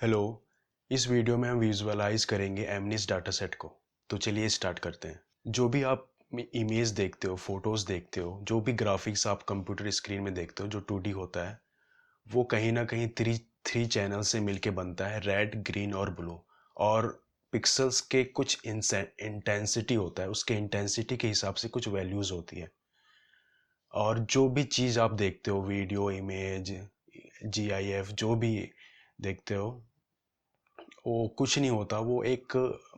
Hello. इस video में हम विजुअलाइज करेंगे एमनीस डाटा सेट को। तो चलिए स्टार्ट करते हैं। जो भी आप इमेज देखते हो, फोटोज देखते हो, जो भी ग्राफिक्स आप कंप्यूटर स्क्रीन में देखते हो जो 2D होता है, वो कहीं ना कहीं थ्री थ्री चैनल से मिलके बनता है, रेड, ग्रीन और ब्लू। और पिक्सल्स के कुछ इंटेंसिटी होता है, उसके इंटेंसिटी के हिसाब से कुछ वैल्यूज होती है। और जो भी चीज़ आप देखते हो, वीडियो, इमेज, GIF, जो भी देखते हो, वो कुछ नहीं होता, वो एक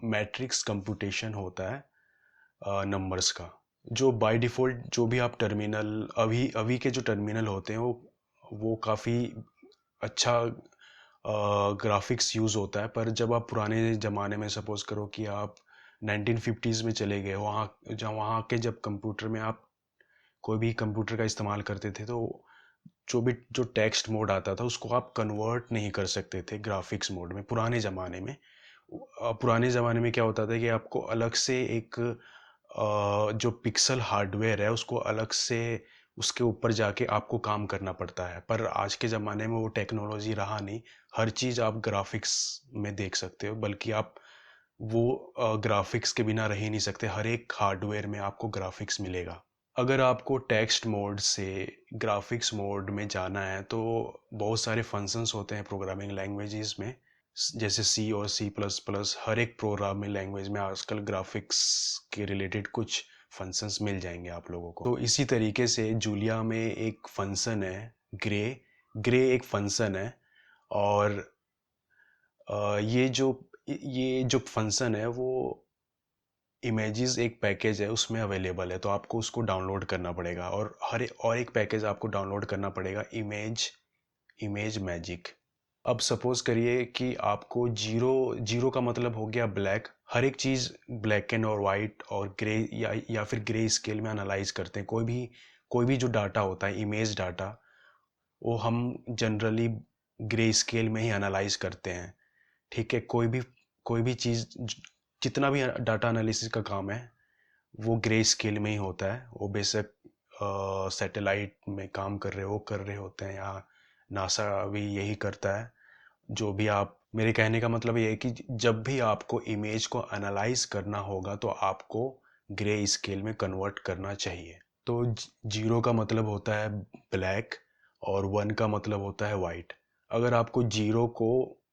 मैट्रिक्स कंप्यूटेशन होता है नंबर्स का। जो बाय डिफ़ॉल्ट जो भी आप टर्मिनल, अभी अभी के जो टर्मिनल होते हैं, वो काफ़ी अच्छा ग्राफिक्स यूज़ होता है। पर जब आप पुराने ज़माने में, सपोज़ करो कि आप 1950s में चले गए, वहाँ के जब कंप्यूटर में आप कोई भी कंप्यूटर का इस्तेमाल करते थे, तो जो टेक्स्ट मोड आता था उसको आप कन्वर्ट नहीं कर सकते थे ग्राफिक्स मोड में पुराने ज़माने में। पुराने ज़माने में क्या होता था कि आपको अलग से एक जो पिक्सल हार्डवेयर है उसको अलग से उसके ऊपर जाके आपको काम करना पड़ता है। पर आज के ज़माने में वो टेक्नोलॉजी रहा नहीं। हर चीज़ आप ग्राफिक्स में देख सकते हो, बल्कि आप वो ग्राफिक्स के बिना रह ही नहीं सकते। हर एक हार्डवेयर में आपको ग्राफिक्स मिलेगा। अगर आपको टेक्स्ट मोड से ग्राफिक्स मोड में जाना है तो बहुत सारे फंक्शंस होते हैं प्रोग्रामिंग लैंग्वेजेस में, जैसे C और C++। हर एक प्रोग्रामिंग लैंग्वेज में आजकल ग्राफिक्स के रिलेटेड कुछ फंक्शंस मिल जाएंगे आप लोगों को। तो इसी तरीके से जूलिया में एक फंक्शन है ग्रे। ग्रे एक फंक्शन है। और ये जो फंक्शन है वो इमेजेस एक पैकेज है, उसमें अवेलेबल है। तो आपको उसको डाउनलोड करना पड़ेगा। और एक पैकेज आपको डाउनलोड करना पड़ेगा, इमेज इमेज मैजिक। अब सपोज करिए कि आपको जीरो, जीरो का मतलब हो गया ब्लैक। हर एक चीज़ ब्लैक एंड और वाइट और ग्रे या फिर ग्रे स्केल में एनालाइज करते हैं। कोई भी जो डाटा होता है, इमेज डाटा, वो हम जनरली ग्रे स्केल में ही एनालाइज करते हैं। ठीक है। कोई भी चीज़, जितना भी डाटा एनालिसिस का काम है वो ग्रे स्केल में ही होता है। वो बेशक सैटेलाइट में काम कर रहे होते हैं, या नासा भी यही करता है। जो भी आप, मेरे कहने का मतलब ये है कि जब भी आपको इमेज को एनालाइज करना होगा तो आपको ग्रे स्केल में कन्वर्ट करना चाहिए। तो जीरो का मतलब होता है ब्लैक और वन का मतलब होता है वाइट। अगर आपको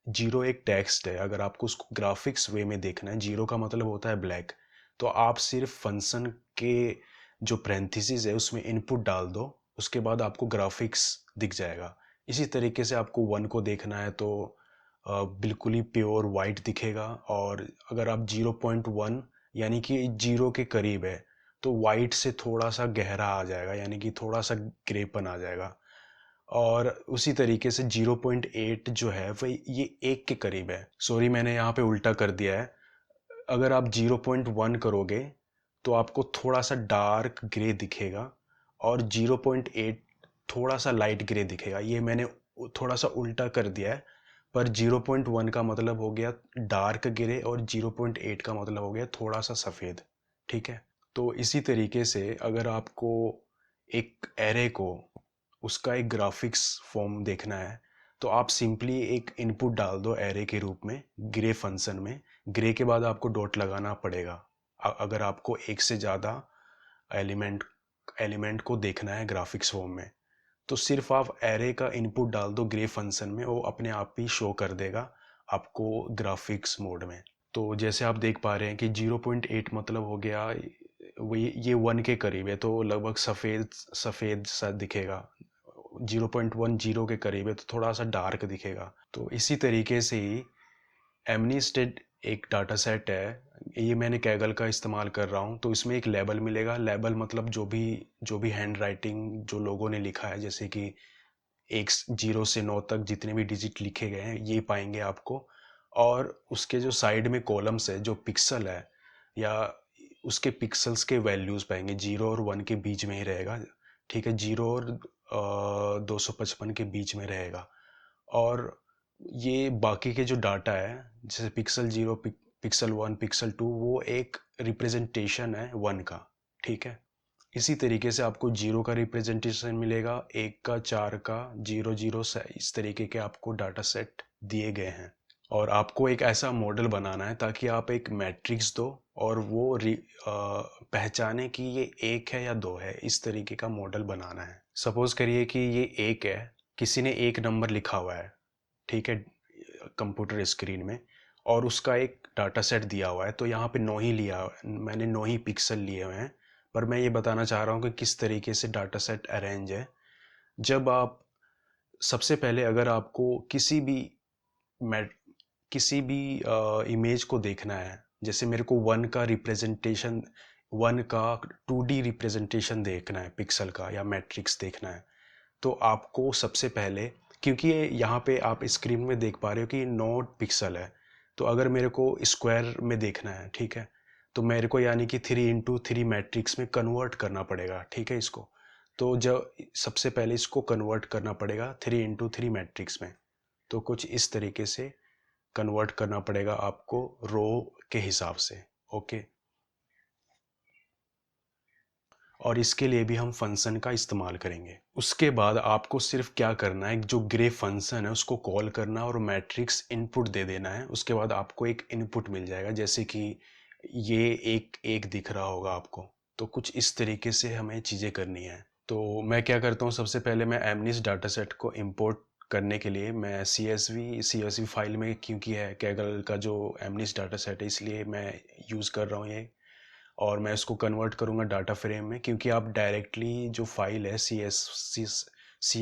जीरो एक टेक्स्ट है, अगर आपको उसको ग्राफिक्स वे में देखना है, जीरो का मतलब होता है ब्लैक, तो आप सिर्फ फंक्शन के जो पैरेंथेसिस है उसमें इनपुट डाल दो, उसके बाद आपको ग्राफिक्स दिख जाएगा। इसी तरीके से आपको वन को देखना है तो बिल्कुल ही प्योर वाइट दिखेगा। और अगर आप 0.1 यानी कि जीरो के करीब है तो वाइट से थोड़ा सा गहरा आ जाएगा, यानी कि थोड़ा सा ग्रेपन आ जाएगा। और उसी तरीके से 0.8 जो है वह ये एक के करीब है। सॉरी, मैंने यहाँ पे उल्टा कर दिया है। अगर आप 0.1 करोगे तो आपको थोड़ा सा डार्क ग्रे दिखेगा, और 0.8 थोड़ा सा लाइट ग्रे दिखेगा। ये मैंने थोड़ा सा उल्टा कर दिया है। पर 0.1 का मतलब हो गया डार्क ग्रे, और 0.8 का मतलब हो गया थोड़ा सा सफ़ेद। ठीक है। तो इसी तरीके से अगर आपको एक एरे को, उसका एक ग्राफिक्स फॉर्म देखना है, तो आप सिंपली एक इनपुट डाल दो एरे के रूप में ग्रे फंक्शन में। ग्रे के बाद आपको डॉट लगाना पड़ेगा। अगर आपको एक से ज़्यादा एलिमेंट एलिमेंट को देखना है ग्राफिक्स फॉर्म में, तो सिर्फ आप एरे का इनपुट डाल दो ग्रे फंक्शन में, वो अपने आप ही शो कर देगा आपको ग्राफिक्स मोड में। तो जैसे आप देख पा रहे हैं कि 0.8 मतलब हो गया, वो ये वन के करीब है तो लगभग सफ़ेद सफ़ेद सा दिखेगा। 0.1 जीरो के करीब है तो थोड़ा सा डार्क दिखेगा। तो इसी तरीके से ही एमनीस्टेड एक डाटा सेट है। ये मैंने कैगल का इस्तेमाल कर रहा हूँ। तो इसमें एक लेबल मिलेगा। लेबल मतलब जो भी हैंड राइटिंग जो लोगों ने लिखा है, जैसे कि एक 0 से 9 तक जितने भी डिजिट लिखे गए हैं ये पाएंगे आपको। और उसके जो साइड में कॉलम्स है, जो पिक्सल है, या उसके पिक्सल्स के वैल्यूज़ पाएंगे। 0 और 1 के बीच में ही रहेगा। ठीक है। 0 और 255 के बीच में रहेगा। और ये बाकी के जो डाटा है, जैसे पिक्सल 0, पिक्सल 1, पिक्सल 2, वो एक रिप्रेजेंटेशन है वन का। ठीक है। इसी तरीके से आपको जीरो का रिप्रेजेंटेशन मिलेगा, एक का, चार का, 0 0 से, इस तरीके के आपको डाटा सेट दिए गए हैं। और आपको एक ऐसा मॉडल बनाना है ताकि आप एक मैट्रिक्स दो और वो पहचाने कि ये 1 है या 2 है, इस तरीके का मॉडल बनाना है। सपोज करिए कि ये 1 है, किसी ने 1 नंबर लिखा हुआ है, ठीक है, कंप्यूटर स्क्रीन में, और उसका एक डाटा सेट दिया हुआ है। तो यहाँ पे 9 ही लिया, मैंने 9 ही पिक्सल लिए हुए हैं, पर मैं ये बताना चाह रहा हूँ कि किस तरीके से डाटा सेट अरेंज है। जब आप सबसे पहले अगर आपको मैट किसी भी इमेज को देखना है, जैसे मेरे को 1 का 2D रिप्रेजेंटेशन देखना है, पिक्सल का या मैट्रिक्स देखना है, तो आपको सबसे पहले, क्योंकि ये यहाँ पे आप स्क्रीन में देख पा रहे हो कि 9 पिक्सल है, तो अगर मेरे को स्क्वायर में देखना है, ठीक है, तो मेरे को यानी कि 3x3 मैट्रिक्स में कन्वर्ट करना पड़ेगा, ठीक है, इसको। तो जब सबसे पहले इसको कन्वर्ट करना पड़ेगा 3x3 मैट्रिक्स में, तो कुछ इस तरीके से कन्वर्ट करना पड़ेगा आपको रो के हिसाब से। ओके, और इसके लिए भी हम फंक्शन का इस्तेमाल करेंगे। उसके बाद आपको सिर्फ क्या करना है, जो ग्रे फंक्शन है उसको कॉल करना और मैट्रिक्स इनपुट दे देना है। उसके बाद आपको एक इनपुट मिल जाएगा, जैसे कि ये एक एक दिख रहा होगा आपको। तो कुछ इस तरीके से हमें चीज़ें करनी है। तो मैं क्या करता हूँ, सबसे पहले मैं एमनिस डाटा सेट को इम्पोर्ट करने के लिए मैं सी एस वी फाइल में, क्योंकि है कैगल का जो एमनिस डाटा सेट है, इसलिए मैं यूज़ कर रहा हूँ ये। और मैं इसको कन्वर्ट करूँगा डाटा फ्रेम में, क्योंकि आप डायरेक्टली जो फाइल है सी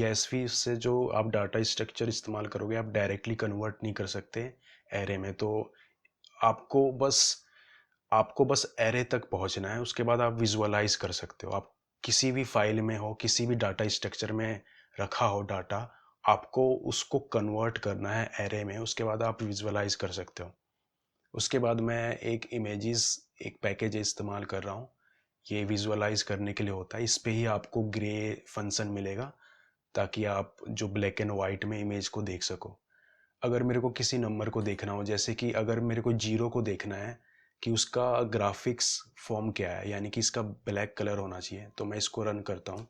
एस वी से जो आप डाटा स्ट्रक्चर इस्तेमाल करोगे, आप डायरेक्टली कन्वर्ट नहीं कर सकते एरे में। तो आपको बस आपको बस एरे तक पहुंचना है, उसके बाद आप विजुअलाइज कर सकते हो। आप किसी भी फाइल में हो, किसी भी डाटा स्ट्रक्चर में रखा हो डाटा, आपको उसको कन्वर्ट करना है एरे में, उसके बाद आप विजुअलाइज कर सकते हो। उसके बाद मैं एक पैकेज इस्तेमाल कर रहा हूँ, ये विजुअलाइज करने के लिए होता है। इस पे ही आपको ग्रे फंक्शन मिलेगा, ताकि आप जो ब्लैक एंड वाइट में इमेज को देख सको। अगर मेरे को किसी नंबर को देखना हो, जैसे कि अगर मेरे को 0 को देखना है कि उसका ग्राफिक्स फॉर्म क्या है, यानी कि इसका ब्लैक कलर होना चाहिए, तो मैं इसको रन करता हूँ।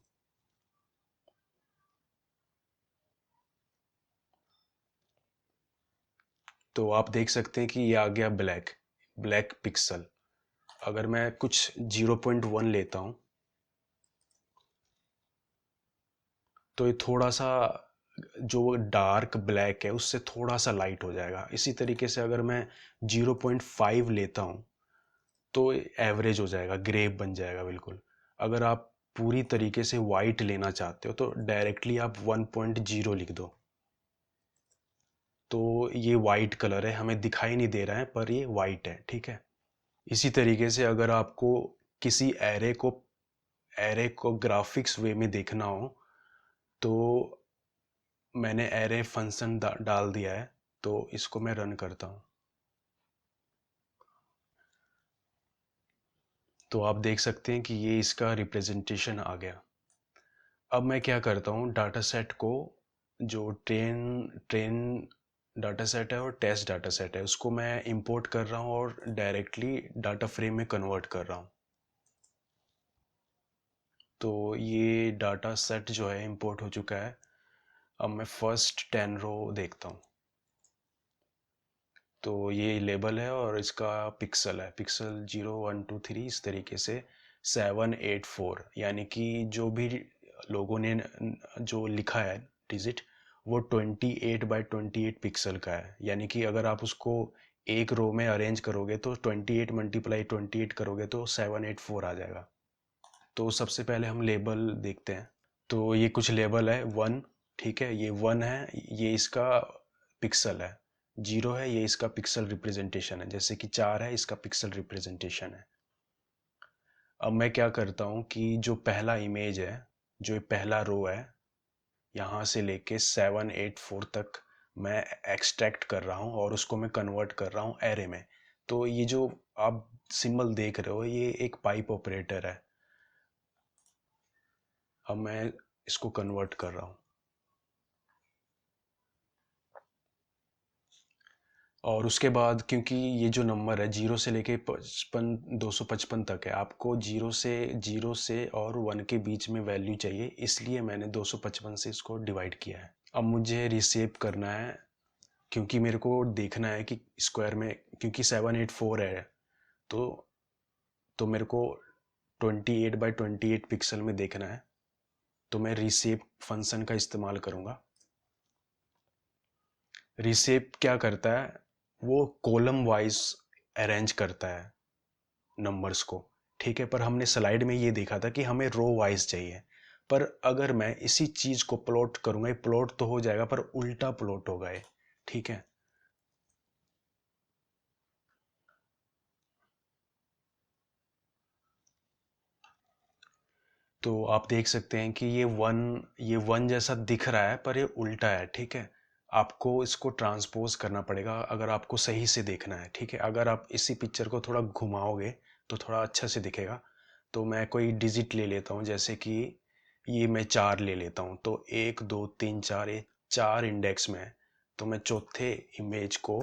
तो आप देख सकते हैं कि ये आ गया ब्लैक ब्लैक पिक्सल। अगर मैं कुछ 0.1 लेता हूँ, तो ये थोड़ा सा जो डार्क ब्लैक है उससे थोड़ा सा लाइट हो जाएगा। इसी तरीके से अगर मैं 0.5 लेता हूँ, तो एवरेज हो जाएगा, ग्रे बन जाएगा बिल्कुल। अगर आप पूरी तरीके से वाइट लेना चाहते हो, तो डायरेक्टली आप 1.0 लिख दो। तो ये वाइट कलर है, हमें दिखाई नहीं दे रहा है पर ये वाइट है, ठीक है। इसी तरीके से अगर आपको किसी एरे को ग्राफिक्स वे में देखना हो, तो मैंने एरे फंक्शन डाल दिया है, तो इसको मैं रन करता हूँ। तो आप देख सकते हैं कि ये इसका रिप्रेजेंटेशन आ गया। अब मैं क्या करता हूँ, डाटा सेट को, जो ट्रेन ट्रेन डाटा सेट है और टेस्ट डाटा सेट है, उसको मैं इंपोर्ट कर रहा हूँ और डायरेक्टली डाटा फ्रेम में कन्वर्ट कर रहा हूँ। तो ये डाटा सेट जो है इंपोर्ट हो चुका है। अब मैं फर्स्ट 10 रो देखता हूँ। तो ये लेबल है और इसका पिक्सल है, पिक्सल 0 1 2 3 इस तरीके से 7 8 4, यानी कि जो भी लोगों ने जो लिखा है डिजिट, वो 28 by 28 पिक्सल का है। यानी कि अगर आप उसको एक रो में अरेंज करोगे, तो 28 मल्टीप्लाई 28 करोगे तो 7 8 4 आ जाएगा। तो सबसे पहले हम लेबल देखते हैं। तो ये कुछ लेबल है। 1, ठीक है, ये 1 है, ये इसका पिक्सल है। 0 है, ये इसका पिक्सल रिप्रेजेंटेशन है। जैसे कि 4 है, इसका पिक्सल रिप्रेजेंटेशन है। अब मैं क्या करता हूँ कि जो पहला इमेज है, जो पहला रो है, यहाँ से लेके 7 8 4 तक मैं एक्सट्रैक्ट कर रहा हूँ और उसको मैं कन्वर्ट कर रहा हूँ एरे में। तो ये जो आप सिंबल देख रहे हो, ये एक पाइप ऑपरेटर है। अब मैं इसको कन्वर्ट कर रहा हूँ। और उसके बाद, क्योंकि ये जो नंबर है 0 से लेके 255 तक है, आपको 0 से और 1 के बीच में वैल्यू चाहिए, इसलिए मैंने 255 से इसको डिवाइड किया है। अब मुझे रिसेव करना है क्योंकि मेरे को देखना है कि स्क्वायर में, क्योंकि 784 है, तो मेरे को 28 बाई 28 पिक्सल में देखना है, तो मैं रीसेप फंक्शन का इस्तेमाल करूँगा। रीसेप क्या करता है, वो कॉलम वाइज अरेंज करता है नंबर्स को, ठीक है। पर हमने स्लाइड में ये देखा था कि हमें रो वाइज चाहिए। पर अगर मैं इसी चीज़ को प्लॉट करूँगा, ये प्लॉट तो हो जाएगा पर उल्टा प्लॉट होगा ये, ठीक है। तो आप देख सकते हैं कि ये वन जैसा दिख रहा है पर ये उल्टा है, ठीक है। आपको इसको ट्रांसपोज करना पड़ेगा अगर आपको सही से देखना है, ठीक है। अगर आप इसी पिक्चर को थोड़ा घुमाओगे तो थोड़ा अच्छा से दिखेगा। तो मैं कोई डिजिट ले लेता हूँ, जैसे कि ये मैं 4 ले लेता हूँ, तो 1 2 3 4, ये 4 इंडेक्स में है। तो मैं चौथे इमेज को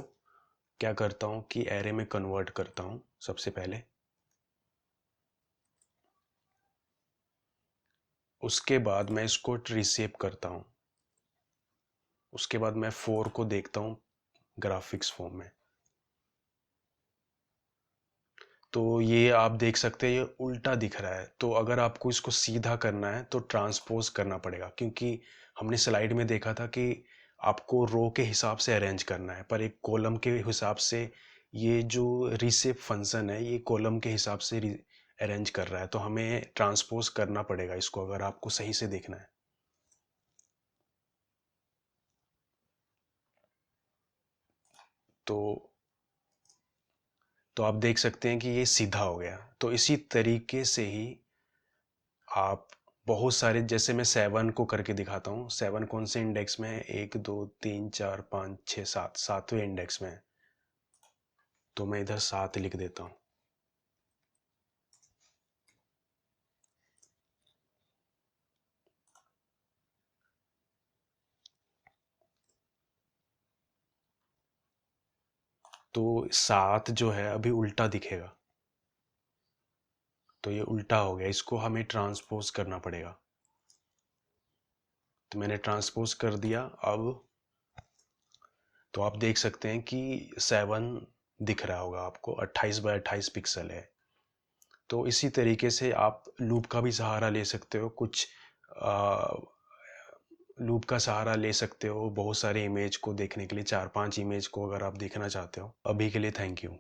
क्या करता हूँ कि एरे में कन्वर्ट करता हूँ सबसे पहले। उसके बाद मैं इसको रिसेप करता हूँ। उसके बाद मैं 4 को देखता हूँ ग्राफिक्स फॉर्म में। तो ये आप देख सकते हैं ये उल्टा दिख रहा है। तो अगर आपको इसको सीधा करना है तो ट्रांसपोज करना पड़ेगा, क्योंकि हमने स्लाइड में देखा था कि आपको रो के हिसाब से अरेंज करना है, पर एक कॉलम के हिसाब से ये जो रीसेप फंक्शन है ये कॉलम के हिसाब से अरेंज कर रहा है। तो हमें ट्रांसपोज करना पड़ेगा इसको अगर आपको सही से देखना है। तो आप देख सकते हैं कि ये सीधा हो गया। तो इसी तरीके से ही आप बहुत सारे, जैसे मैं 7 को करके दिखाता हूँ। 7 कौन से इंडेक्स में है, 1 2 3 4 5 6 7, सातवें इंडेक्स में है। तो मैं इधर 7 लिख देता हूँ। तो 7 जो है अभी उल्टा दिखेगा, तो ये उल्टा हो गया, इसको हमें ट्रांसपोज करना पड़ेगा। तो मैंने ट्रांसपोज कर दिया। अब तो आप देख सकते हैं कि 7 दिख रहा होगा आपको, 28 बाई 28 पिक्सल है। तो इसी तरीके से आप लूप का भी सहारा ले सकते हो, कुछ लूप का सहारा ले सकते हो बहुत सारे इमेज को देखने के लिए, 4 5 इमेज को अगर आप देखना चाहते हो। अभी के लिए थैंक यू।